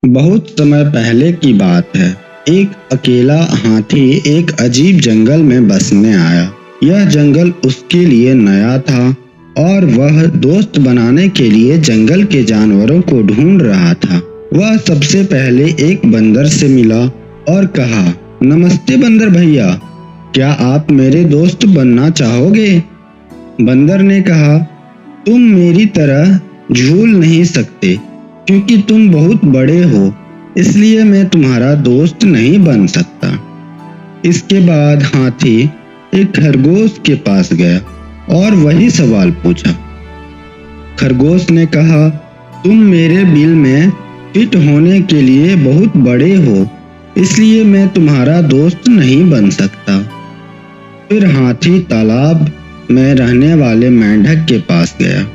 बहुत समय पहले की बात है। एक अकेला हाथी एक अजीब जंगल में बसने आया। यह जंगल उसके लिए नया था और वह दोस्त बनाने के लिए जंगल के जानवरों को ढूंढ रहा था। वह सबसे पहले एक बंदर से मिला और कहा, नमस्ते बंदर भैया, क्या आप मेरे दोस्त बनना चाहोगे? बंदर ने कहा, तुम मेरी तरह झूल नहीं सकते क्योंकि तुम बहुत बड़े हो, इसलिए मैं तुम्हारा दोस्त नहीं बन सकता। इसके बाद हाथी एक खरगोश के पास गया और वही सवाल पूछा। खरगोश ने कहा, तुम मेरे बिल में फिट होने के लिए बहुत बड़े हो, इसलिए मैं तुम्हारा दोस्त नहीं बन सकता। फिर हाथी तालाब में रहने वाले मेंढक के पास गया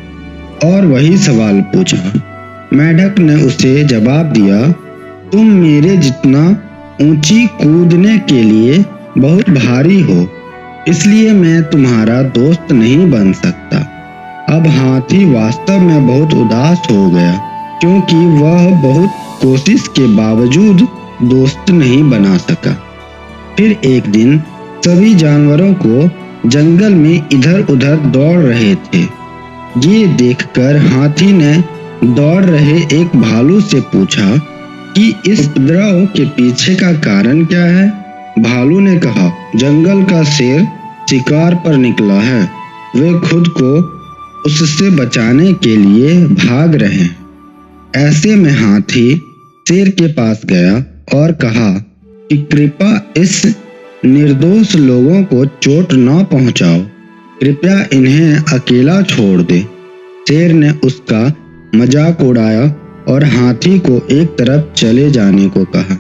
और वही सवाल पूछा। मेंढक ने उसे जवाब दिया, तुम मेरे जितना ऊंची कूदने के लिए बहुत भारी हो, इसलिए मैं तुम्हारा दोस्त नहीं बन सकता। अब हाथी वास्तव में बहुत उदास हो गया क्योंकि वह बहुत कोशिश के बावजूद दोस्त नहीं बना सका। फिर एक दिन सभी जानवरों को जंगल में इधर-उधर दौड़ रहे थे। ये देखकर हाथी ने दौड़ रहे एक भालू से पूछा कि इस उपद्रव के पीछे का कारण क्या है? भालू ने कहा, जंगल का शेर शिकार पर निकला है, वे खुद को उससे बचाने के लिए भाग रहे हैं। ऐसे में हाथी शेर के पास गया और कहा कि कृपया इस निर्दोष लोगों को चोट न पहुंचाओ, कृपया इन्हें अकेला छोड़ दे। शेर ने उसका मजाक उड़ाया और हाथी को एक तरफ चले जाने को कहा।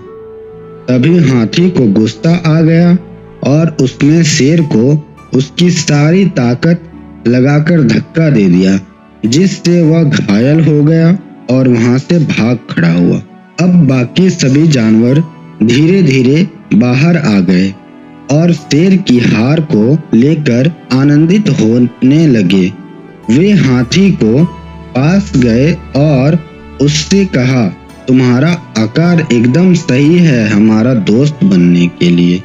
तभी हाथी को गुस्सा आ गया और उसने शेर को उसकी सारी ताकत लगाकर धक्का दे दिया, जिससे वह घायल हो गया और वहां से भाग खड़ा हुआ। अब बाकी सभी जानवर धीरे धीरे बाहर आ गए और शेर की हार को लेकर आनंदित होने लगे। वे हाथी को पास गए और उससे कहा, तुम्हारा आकार एकदम सही है हमारा दोस्त बनने के लिए।